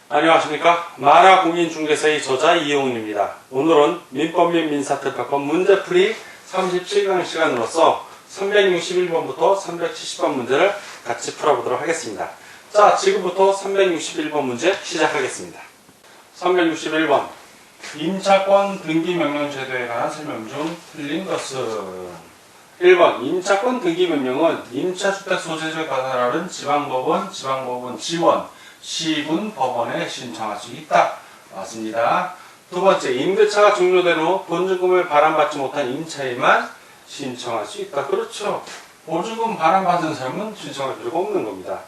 안녕하십니까. 만화공인중개사의 저자 이용훈입니다. 오늘은 민법 및 민사특파법 문제풀이 37강 시간으로서 361번부터 370번 문제를 같이 풀어보도록 하겠습니다. 자, 지금부터 361번 문제 시작하겠습니다. 361번 임차권 등기명령 제도에 관한 설명 중 틀린 것은 1번 임차권 등기명령은 임차주택 소재지에 관할하는 지방법원, 지원, 시군 법원에 신청할 수 있다. 맞습니다. 두 번째, 임대차가 종료된 후 보증금을 반환받지 못한 임차인만 신청할 수 있다. 그렇죠. 보증금 반환받은 사람은 신청할 필요가 없는 겁니다.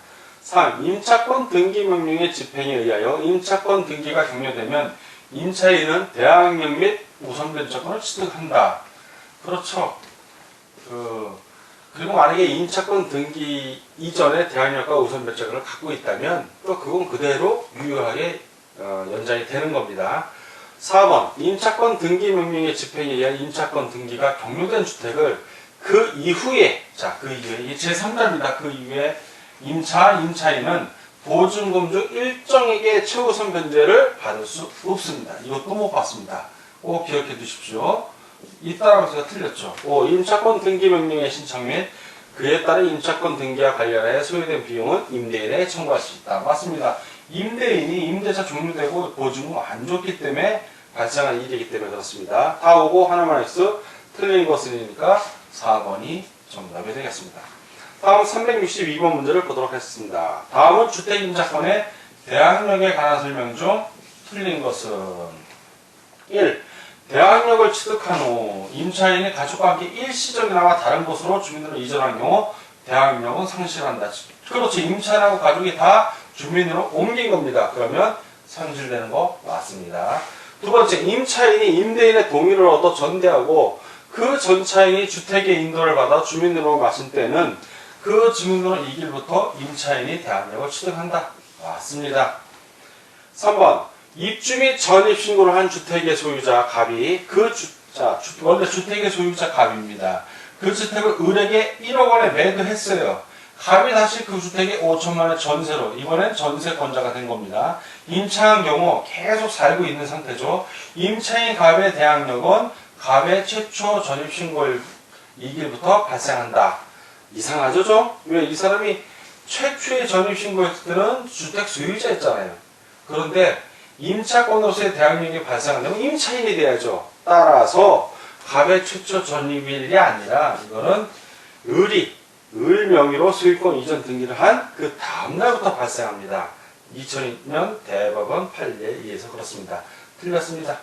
3. 임차권 등기명령의 집행에 의하여 임차권 등기가 종료되면 임차인은 대항력 및 우선변제권을 취득한다. 그렇죠. 그리고 만약에 임차권 등기 이전에 대항력과 우선변제권을 갖고 있다면 또 그건 그대로 유효하게 연장이 되는 겁니다. 4번 임차권 등기 명령의 집행에 의한 임차권 등기가 종료된 주택을 그 이후에 이게 제3자입니다. 그 이후에 임차인은 보증금 중 일정에게 최우선 변제를 받을 수 없습니다. 이것도 못 받습니다. 꼭 기억해 두십시오. 잇따라고 제가 틀렸죠. 5. 임차권 등기 명령의 신청 및 그에 따른 임차권 등기와 관련하여 소요된 비용은 임대인에 청구할 수 있다. 맞습니다. 임대인이 임대차 종료되고 보증금 안 줬기 때문에 발생한 일이기 때문에 그렇습니다. 다 오고 하나만 X 틀린 것이니까 4번이 정답이 되겠습니다. 다음 362번 문제를 보도록 하겠습니다. 다음은 주택임차권의 대항력에 관한 설명 중 틀린 것은 1. 대항력을 취득한 후 임차인이 가족과 함께 일시적이나마 다른 곳으로 주민으로 이전한 경우 대항력은 상실한다. 그렇죠. 임차인하고 가족이 다 주민으로 옮긴 겁니다. 그러면 상실되는 거 맞습니다. 두 번째, 임차인이 임대인의 동의를 얻어 전대하고 그 전차인이 주택의 인도를 받아 주민으로 마신 때는 그 주민으로 이길부터 임차인이 대항력을 취득한다. 맞습니다. 3번 입주 및 전입신고를 한 주택의 소유자 갑이 원래 주택의 소유자 갑입니다. 그 주택을 을에게 1억 원에 매도했어요. 갑이 다시 그 주택에 5천만 원의 전세로, 이번엔 전세권자가 된 겁니다. 임차한 경우 계속 살고 있는 상태죠. 임차인 갑의 대항력은 갑의 최초 전입신고일 이길부터 발생한다. 이상하죠, 좀? 왜? 이 사람이 최초의 전입신고했을 때는 주택 소유자였잖아요. 그런데 임차권으로서의 대항력이 발생한다면 임차인이 돼야죠. 따라서 갑의 최초 전입일이 아니라 이거는 을 명의로 소유권 이전 등기를 한 그 다음날부터 발생합니다. 2002년 대법원 판례에 의해서 그렇습니다. 틀렸습니다.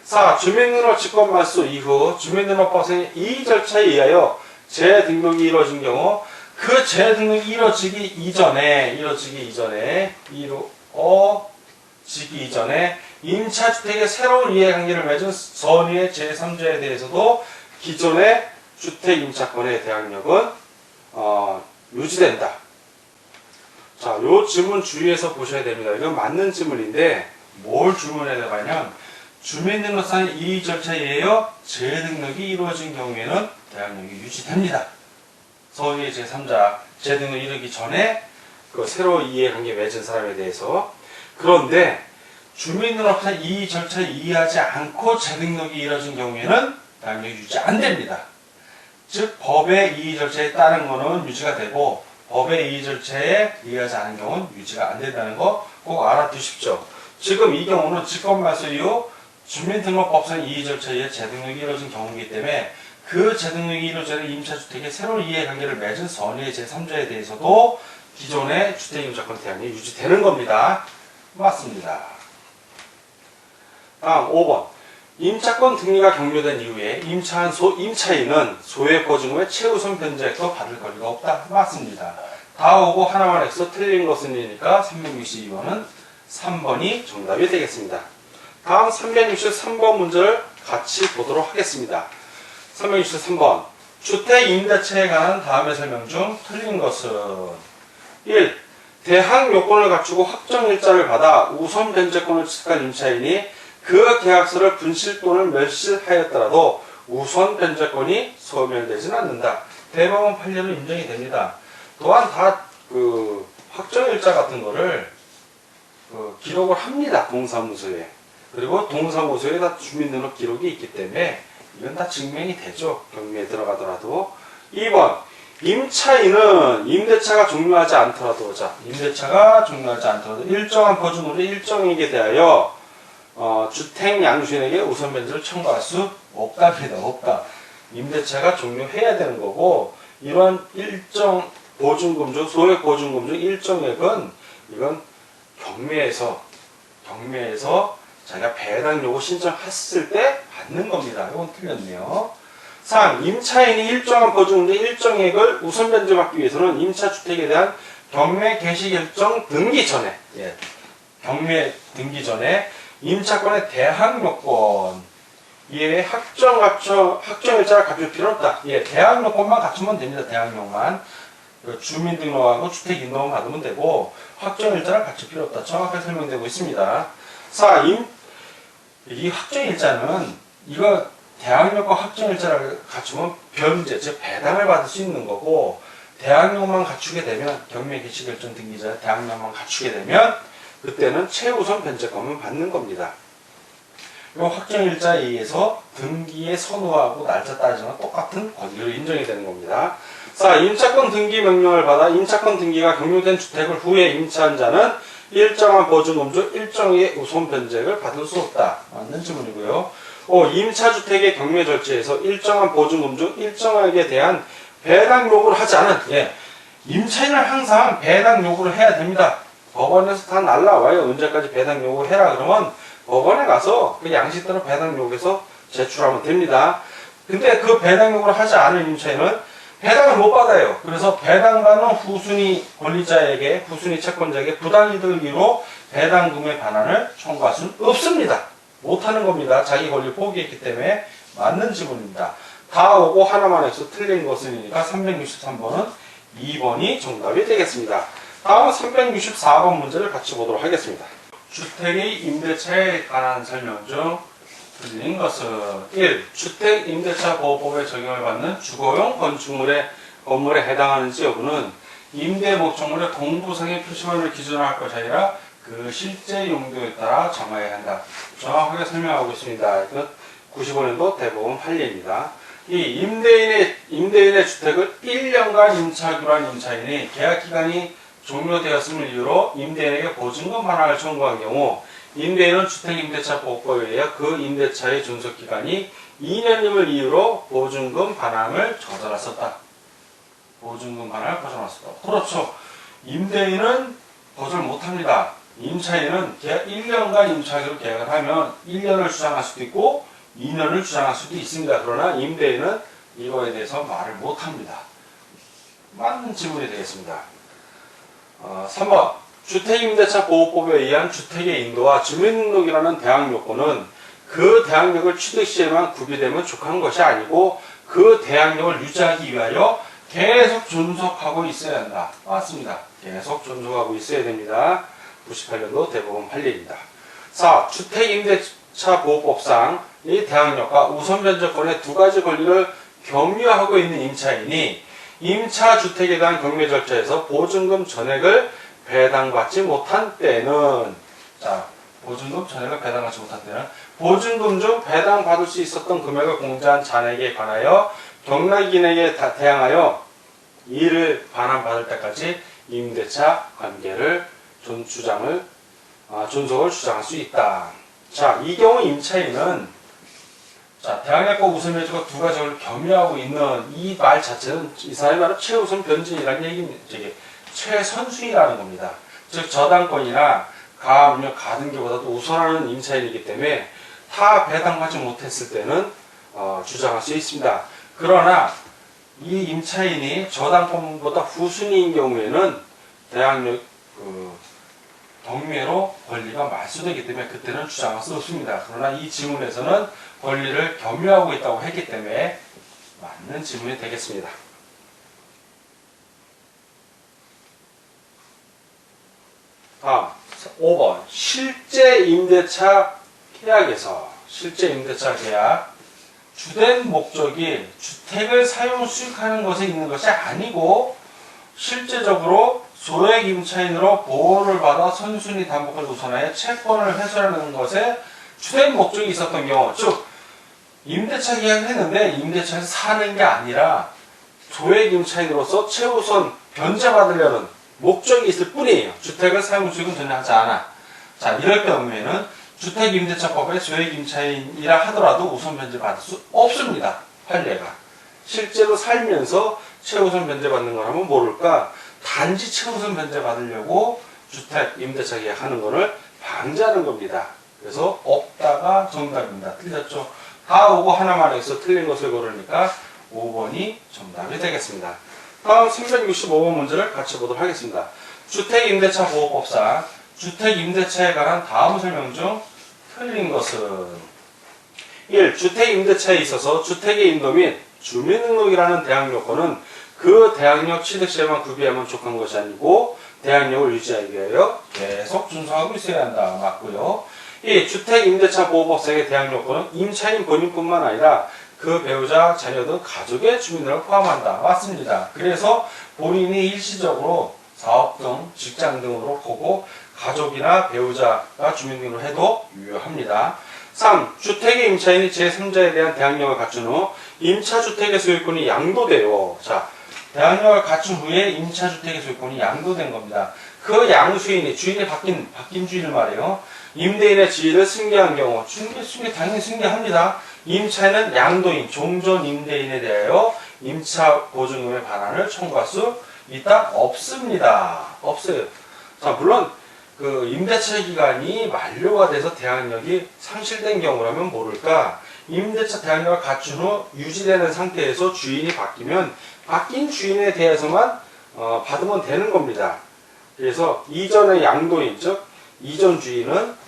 4. 주민등록 직권 말소 이후 주민등록법상의 이 절차에 의하여 재등록이 이루어진 경우 그 재등록이 이루어지기 이전에 임차주택의 새로운 이해관계를 맺은 선의의 제3자에 대해서도 기존의 주택임차권의 대항력은 유지된다. 자, 요 질문 주의해서 보셔야 됩니다. 이건 맞는 질문인데 뭘 질문해야 되냐면 주민등록상의 이 절차에 의하여 재등록이 이루어진 경우에는 대항력이 유지됩니다. 선의의 제3자 재등록 이르기 전에 그 새로 이해관계 맺은 사람에 대해서. 그런데 주민등록상 이 절차에 이해하지 않고 재등록이 이루어진 경우에는 대항력이 유지 안 됩니다. 즉 법의 이의 절차에 따른 거는 유지가 되고 법의 이의 절차에 의하지 않은 경우는 유지가 안 된다는 거 꼭 알아두십시오. 지금 이 경우는 직권말소 이후 주민등록법상 이의 절차에 의해 재등록이 이루어진 경우이기 때문에 그 재등록이 이루어지는 임차주택의 새로운 이해관계를 맺은 선의의 제3자에 대해서도 기존의 주택임차권 대항력이 유지되는 겁니다. 맞습니다. 다음 5번 임차권 등기가 종료된 이후에 임차인은 소유의 보증금의 최우선 변제액도 받을 권리가 없다. 맞습니다. 다 오고 하나만 X 틀린 것은이니까 362번은 3번이 정답이 되겠습니다. 다음 363번 문제를 같이 보도록 하겠습니다. 363번 주택임대차에 관한 다음의 설명 중 틀린 것은 1. 대항 요건을 갖추고 확정일자를 받아 우선 변제권을 취득한 임차인이 그 계약서를 분실 또는 멸실하였더라도 우선 변제권이 소멸되지는 않는다. 대법원 판례로 인정이 됩니다. 또한 확정일자 같은 거를 기록을 합니다. 동사무소에. 그리고 동사무소에 다 주민등록 기록이 있기 때문에 이건 다 증명이 되죠. 경매에 들어가더라도. 2번 임차인은 임대차가 종료하지 않더라도, 자, 임대차가 종료하지 않더라도 일정한 보증으로 일정에게 대하여 주택 양주인에게 우선 변제를 청구할 수 없답니다. 없다. 임대차가 종료해야 되는 거고, 이런 일정 보증금 중, 소액 보증금 중 일정액은 이건 경매에서 자기가 배당 요구 신청했을 때 받는 겁니다. 이건 틀렸네요. 3. 임차인이 일정한 보증금 중 일정액을 우선 변제받기 위해서는 임차주택에 대한 경매 개시 결정 등기 전에, 경매 등기 전에 임차권의 대항 요건, 이에 확정일자를 갖출 필요는 없다. 대항 요건만 갖추면 됩니다. 대항력만. 주민등록하고 주택인도만 받으면 되고, 확정일자를 갖출 필요 없다. 정확하게 설명되고 있습니다. 4. 이 확정일자는, 이거 대항력과 확정일자를 갖추면 변제, 즉 배당을 받을 수 있는 거고, 대항력만 갖추게 되면, 경매 개시결정 등기자 대항력만 갖추게 되면 그때는 최우선 변제권을 받는 겁니다. 이 확정일자에 의해서 등기의 선호하고 날짜 따지면 똑같은 권리로 인정이 되는 겁니다. 4. 임차권 등기 명령을 받아 임차권 등기가 경료된 주택을 후에 임차한 자는 일정한 보증금 중 일정의 우선 변제를 받을 수 없다. 맞는 질문이고요. 5. 임차주택의 경매 절차에서 일정한 보증금 중 일정액에 대한 배당 요구를 하지 않은, 임차인은 항상 배당 요구를 해야 됩니다. 법원에서 다 날라와요. 언제까지 배당 요구를 해라 그러면 법원에 가서 그 양식대로 배당 요구해서 제출하면 됩니다. 근데 그 배당 요구를 하지 않은 임차인은 배당을 못 받아요. 그래서 배당받는 후순위 권리자에게, 후순위 채권자에게 부당이득으로 배당금의 반환을 청구할 수는 없습니다. 못하는 겁니다. 자기 권리 포기했기 때문에. 맞는 지문입니다. 다 오고 하나만 해서 틀린 것이니까 363번은 2번이 정답이 되겠습니다. 다음은 364번 문제를 같이 보도록 하겠습니다. 주택의 임대차에 관한 설명 중 틀린 것은 1. 주택임대차보호법에 적용을 받는 주거용 건물에 해당하는지 여부는 임대 목적물의 공부상의 표시만을 기준으로 할 것이 아니라 그 실제 용도에 따라 정해야 한다. 정확하게 설명하고 있습니다. 이건 95년도 대법원 판례입니다. 이 임대인의 주택을 1년간 임차하기로 한 임차인이 계약기간이 종료되었음을 이유로 임대인에게 보증금 반환을 청구한 경우 임대인은 주택임대차보호법에 의해 그 임대차의 존속기간이 2년임을 이유로 보증금 반환을 거절했었다. 보증금 반환을 거절했었다. 그렇죠. 임대인은 거절 못합니다. 임차인은 계약 1년간 임차하기로 계약을 하면 1년을 주장할 수도 있고 2년을 주장할 수도 있습니다. 그러나 임대인은 이거에 대해서 말을 못합니다. 맞는 질문이 되겠습니다. 3번 주택임대차보호법에 의한 주택의 인도와 주민등록이라는 대항요건은 그 대항력을 취득 시에만 구비되면 족한 것이 아니고 그 대항력을 유지하기 위하여 계속 존속하고 있어야 한다. 맞습니다. 계속 존속하고 있어야 됩니다. 98년도 대법원 판례입니다. 4. 주택임대차보호법상 이 대항력과 우선변제권의 두 가지 권리를 겸유하고 있는 임차인이 임차주택에 대한 경매 절차에서 보증금 전액을 배당받지 못한 때는, 자, 보증금 전액을 배당받지 못한 때는 보증금 중 배당받을 수 있었던 금액을 공제한 잔액에 관하여 경락인에게 대항하여 이를 반환받을 때까지 임대차 관계를 존속을 주장할 수 있다. 자, 이 경우 임차인은, 자, 대항력과 우선변제가 두 가지를 겸유하고 있는 이 말 자체는 이 사람이 바로 최우선 변제이라는 얘기입니다. 최선수이라는 겁니다. 즉 저당권이나 가압류, 가등기보다도 우선하는 임차인이기 때문에 다 배당받지 못했을 때는 주장할 수 있습니다. 그러나 이 임차인이 저당권보다 후순위인 경우에는 대항력 경매로 권리가 말소되기 때문에 그때는 주장할 수 없습니다. 그러나 이 지문에서는 권리를 겸유하고 있다고 했기 때문에 맞는 지문이 되겠습니다. 다음 5번 실제 임대차 계약에서 실제 임대차 계약 주된 목적이 주택을 사용 수익하는 것에 있는 것이 아니고 실제적으로 소액 임차인으로 보호를 받아 선순위 담보를 우선하여 채권을 해소하는 것에 주된 목적이 있었던 경우, 즉 임대차 계약을 했는데 임대차에서 사는 게 아니라 소액 임차인으로서 최우선 변제받으려는 목적이 있을 뿐이에요. 주택을 사용 수익은 전혀 하지 않아. 자, 이럴 경우에는 주택임대차법에 소액 임차인이라 하더라도 우선 변제받을 수 없습니다. 판례가. 실제로 살면서 최우선 변제받는 거라면 모를까? 단지 최우선 변제받으려고 주택 임대차 계약하는 거를 방지하는 겁니다. 그래서 없다가 정답입니다. 틀렸죠? 다 오고 하나만 해서 틀린 것을 고르니까 5번이 정답이 되겠습니다. 다음 365번 문제를 같이 보도록 하겠습니다. 주택임대차보호법상 주택임대차에 관한 다음 설명 중 틀린 것은 1. 주택임대차에 있어서 주택의 인도 및 주민등록이라는 대항요건은 그 대항력 취득시에만 구비하면 족한 것이 아니고 대항력을 유지하기 위하여 계속 준수하고 있어야 한다. 맞고요. 2. 주택임대차보호법상의 대항요건은 임차인 본인뿐만 아니라 그 배우자, 자녀 등 가족의 주민들을 포함한다. 맞습니다. 그래서 본인이 일시적으로 사업 등 직장 등으로 보고 가족이나 배우자가 주민 등으로 해도 유효합니다. 3. 주택의 임차인이 제3자에 대한 대항력을 갖춘 후 임차주택의 소유권이 양도돼요. 자, 대항력을 갖춘 후에 임차주택의 소유권이 양도된 겁니다. 그 양수인이 주인이 바뀐 주인을 말해요. 임대인의 지위를 승계한 경우 승계 당연히 승계합니다. 임차인은 양도인, 종전 임대인에 대하여 임차 보증금의 반환을 청구할 수 있다? 없습니다. 없어요. 자, 물론 그 임대차 기간이 만료가 돼서 대항력이 상실된 경우라면 모를까? 임대차 대항력을 갖춘 후 유지되는 상태에서 주인이 바뀌면 바뀐 주인에 대해서만 받으면 되는 겁니다. 그래서 이전의 양도인, 즉 이전 주인은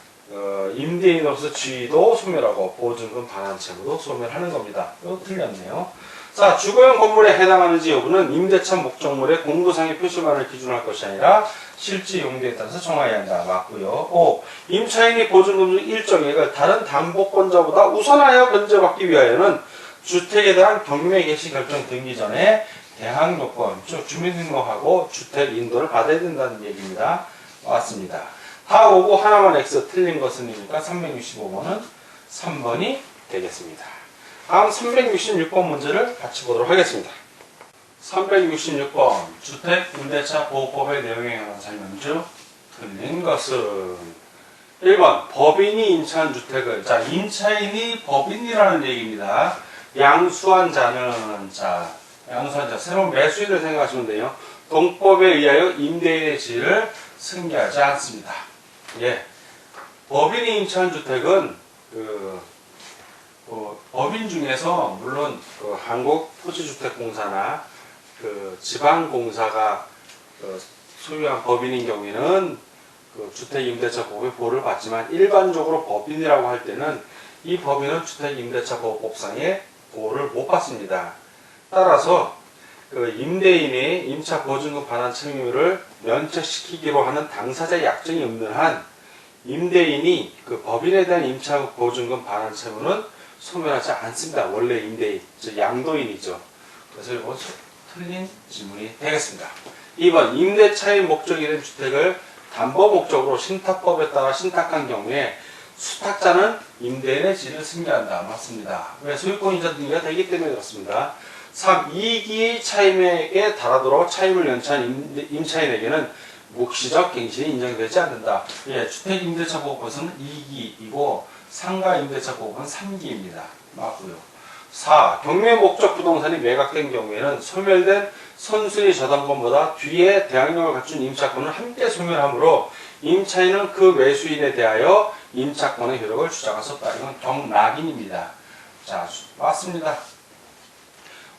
임대인으로서 지위도 소멸하고 보증금 반환 채무도 소멸하는 겁니다. 이거 틀렸네요. 자, 주거용 건물에 해당하는지 여부는 임대차 목적물의 공부상의 표시만을 기준할 것이 아니라 실제 용도에 따라서 정해야 한다. 맞고요. 5. 임차인이 보증금 중 일정액을 다른 담보권자보다 우선하여 변제받기 위하여는 주택에 대한 경매 개시 결정 등기 전에 대항요건, 즉 주민등록하고 주택 인도를 받아야 된다는 얘기입니다. 맞습니다. 다 오고 하나만 X 틀린 것은이니까 365번은 3번이 되겠습니다. 다음 366번 문제를 같이 보도록 하겠습니다. 366번 주택임대차보호법의 내용에 관한 설명 중 틀린 것은 1번 법인이 임차한 주택을, 자, 임차인이 법인이라는 얘기입니다. 양수한 자는, 자, 양수한 자, 새로운 매수인을 생각하시면 돼요. 동법에 의하여 임대인의 지위를 승계하지 않습니다. 예, 법인이 임차한 주택은 법인 중에서 물론 한국토지주택공사나 지방공사가 소유한 법인인 경우에는 주택임대차보호의 보호를 받지만 일반적으로 법인이라고 할 때는 이 법인은 주택임대차보호법상의 보호를 못 받습니다. 따라서 임대인이 임차 보증금 반환 책임을 면책시키기로 하는 당사자 약정이 없는 한 임대인이 법인에 대한 임차 보증금 반환 채무는 소멸하지 않습니다. 원래 임대인, 즉 양도인이죠. 그래서 이건 틀린 질문이 되겠습니다. 2번 임대차의 목적이 된 주택을 담보 목적으로 신탁법에 따라 신탁한 경우에 수탁자는 임대인의 지위를 승계한다. 맞습니다. 왜? 소유권이자 등기가 되기 때문에 그렇습니다. 3. 이익이 차임액에 달하도록 차임을 연체한 임차인에게는 묵시적 갱신이 인정되지 않는다. 예, 주택임대차보호법은 2기이고 상가임대차보호법은 3기입니다. 맞고요. 4. 경매 목적 부동산이 매각된 경우에는 소멸된 선순위 저당권보다 뒤에 대항력을 갖춘 임차권을 함께 소멸하므로 임차인은 그 매수인에 대하여 임차권의 효력을 주장할 수 없다. 이건 경락인입니다. 자, 맞습니다.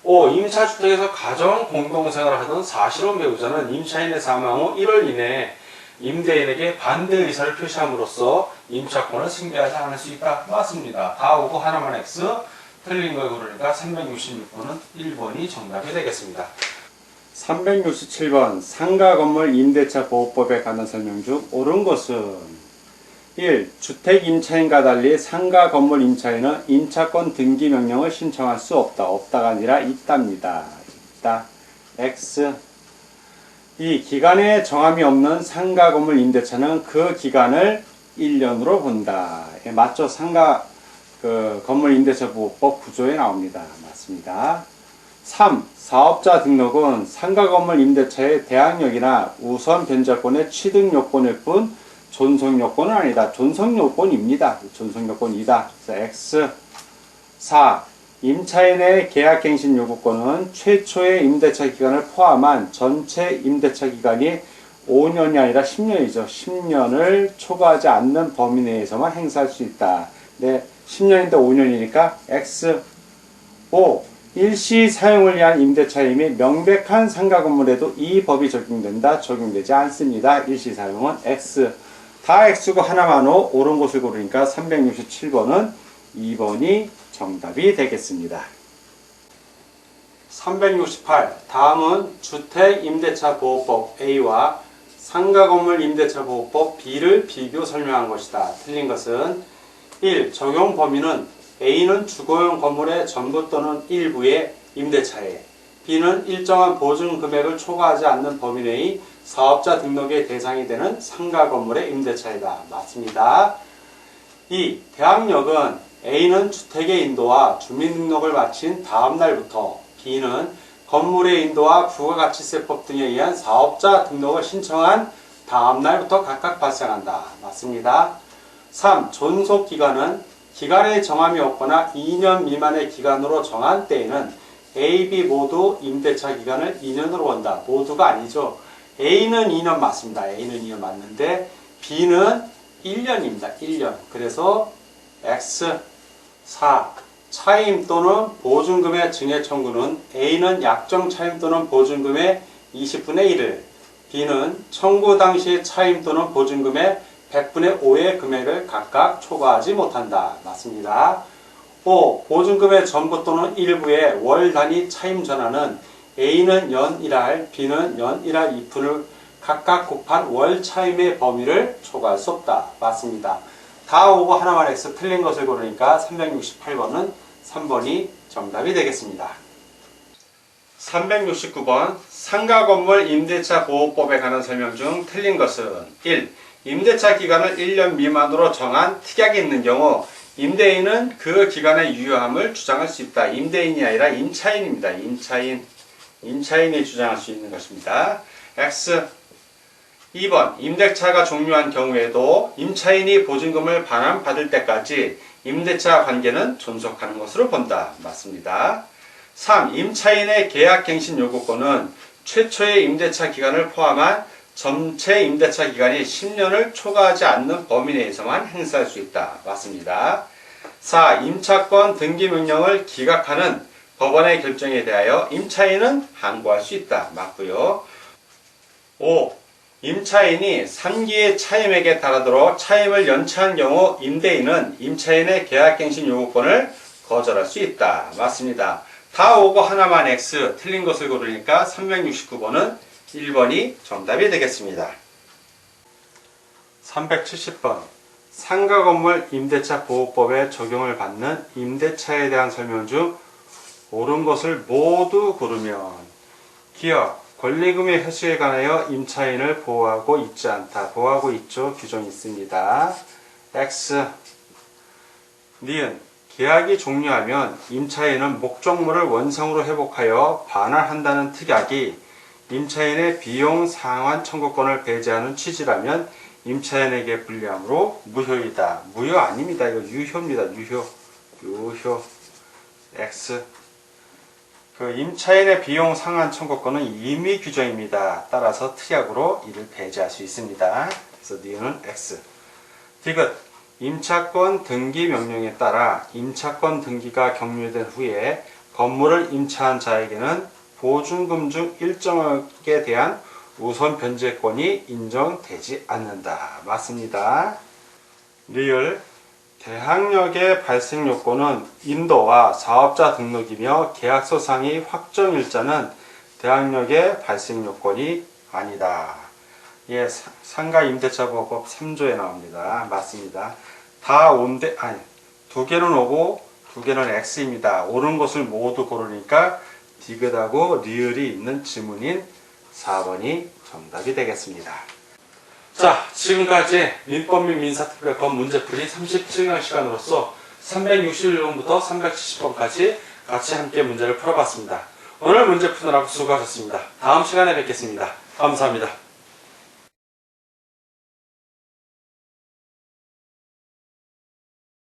5. 임차주택에서 가정 공동생활을 하던 사실혼 배우자는 임차인의 사망 후 1월 이내에 임대인에게 반대 의사를 표시함으로써 임차권을 승계하지 않을 수 있다. 맞습니다. 다 오고 하나만 X 틀린 걸 고르니까 366번은 1번이 정답이 되겠습니다. 367번 상가건물 임대차보호법에 관한 설명 중 옳은 것은 1. 주택임차인과 달리 상가건물 임차인은 임차권 등기 명령을 신청할 수 없다. 없다가 아니라 있답니다. 있다. X. 이 기간에 정함이 없는 상가 건물 임대차는 그 기간을 1년으로 본다. 예, 맞죠? 상가 건물 임대차 보호법 구조에 나옵니다. 맞습니다. 3. 사업자 등록은 상가 건물 임대차의 대항력이나 우선 변제권의 취득 요건일 뿐 존속 요건은 아니다. 존속 요건입니다. 존속 요건이다. 그래서 X. 4. 임차인의 계약갱신 요구권은 최초의 임대차 기간을 포함한 전체 임대차 기간이 5년이 아니라 10년이죠. 10년을 초과하지 않는 범위 내에서만 행사할 수 있다. 네, 10년인데 5년이니까 X. 5. 일시 사용을 위한 임대차임이 명백한 상가 건물에도 이 법이 적용된다. 적용되지 않습니다. 일시 사용은 X. 다 X고 하나만 O, 옳은 곳을 고르니까 367번은 2번이 정답이 되겠습니다. 368. 다음은 주택임대차보호법 A와 상가건물 임대차보호법 B를 비교 설명한 것이다. 틀린 것은 1. 적용 범위는 A는 주거용 건물의 전부 또는 일부의 임대차에, B는 일정한 보증 금액을 초과하지 않는 범위 내의 사업자 등록의 대상이 되는 상가건물의 임대차이다. 맞습니다. 2. 대항력은 A는 주택의 인도와 주민등록을 마친 다음 날부터, B는 건물의 인도와 부가가치세법 등에 의한 사업자 등록을 신청한 다음 날부터 각각 발생한다. 맞습니다. 3. 존속기간은 기간의 정함이 없거나 2년 미만의 기간으로 정한 때에는 A, B 모두 임대차 기간을 2년으로 본다. 모두가 아니죠. A는 2년 맞습니다. A는 2년 맞는데 B는 1년입니다. 1년. 그래서 X. 4. 차임 또는 보증금의 증액 청구는 A는 약정 차임 또는 보증금의 20분의 1을, B는 청구 당시 차임 또는 보증금의 100분의 5의 금액을 각각 초과하지 못한다. 맞습니다. 5. 보증금의 전부 또는 일부의 월 단위 차임 전환은 A는 연 1할, B는 연 1할 2푼을 각각 곱한 월 차임의 범위를 초과할 수 없다. 맞습니다. 다 오고 하나만 X 틀린 것을 고르니까 368번은 3번이 정답이 되겠습니다. 369번 상가건물 임대차 보호법에 관한 설명 중 틀린 것은 1. 임대차 기간을 1년 미만으로 정한 특약이 있는 경우 임대인은 그 기간의 유효함을 주장할 수 있다. 임대인이 아니라 임차인입니다. 임차인이 주장할 수 있는 것입니다. X. 2번 임대차가 종료한 경우에도 임차인이 보증금을 반환받을 때까지 임대차 관계는 존속하는 것으로 본다. 맞습니다. 3. 임차인의 계약갱신 요구권은 최초의 임대차 기간을 포함한 전체 임대차 기간이 10년을 초과하지 않는 범위 내에서만 행사할 수 있다. 맞습니다. 4. 임차권 등기명령을 기각하는 법원의 결정에 대하여 임차인은 항고할 수 있다. 맞고요. 5. 임차인이 3기의 차임액에 따르도록 차임을 연체한 경우 임대인은 임차인의 계약갱신 요구권을 거절할 수 있다. 맞습니다. 다 오고 하나만 X 틀린 것을 고르니까 369번은 1번이 정답이 되겠습니다. 370번 상가건물 임대차 보호법에 적용을 받는 임대차에 대한 설명 중 옳은 것을 모두 고르면 기억 권리금의 회수에 관하여 임차인을 보호하고 있지 않다. 보호하고 있죠. 규정이 있습니다. X. 니은. 계약이 종료하면 임차인은 목적물을 원상으로 회복하여 반환한다는 특약이 임차인의 비용 상환 청구권을 배제하는 취지라면 임차인에게 불리하므로 무효이다. 무효 아닙니다. 이거 유효입니다. 유효. X. 임차인의 비용 상환 청구권은 임의 규정입니다. 따라서 특약으로 이를 배제할 수 있습니다. 그래서 니은은 X. 디귿. 임차권 등기 명령에 따라 임차권 등기가 격려된 후에 건물을 임차한 자에게는 보증금 중 일정액에 대한 우선 변제권이 인정되지 않는다. 맞습니다. 리을. 대항력의 발생 요건은 인도와 사업자 등록이며 계약서 상의 확정일자는 대항력의 발생 요건이 아니다. 예, 상가임대차보호법 3조에 나옵니다. 맞습니다. 다 온데, 아니, 두 개는 오고 두 개는 X입니다. 옳은 것을 모두 고르니까 디귿하고 리을이 있는 지문인 4번이 정답이 되겠습니다. 자, 지금까지 민법 및 민사특별법 문제풀이 37강 시간으로서 361번부터 370번까지 같이 함께 문제를 풀어봤습니다. 오늘 문제 푸느라고 수고하셨습니다. 다음 시간에 뵙겠습니다. 감사합니다.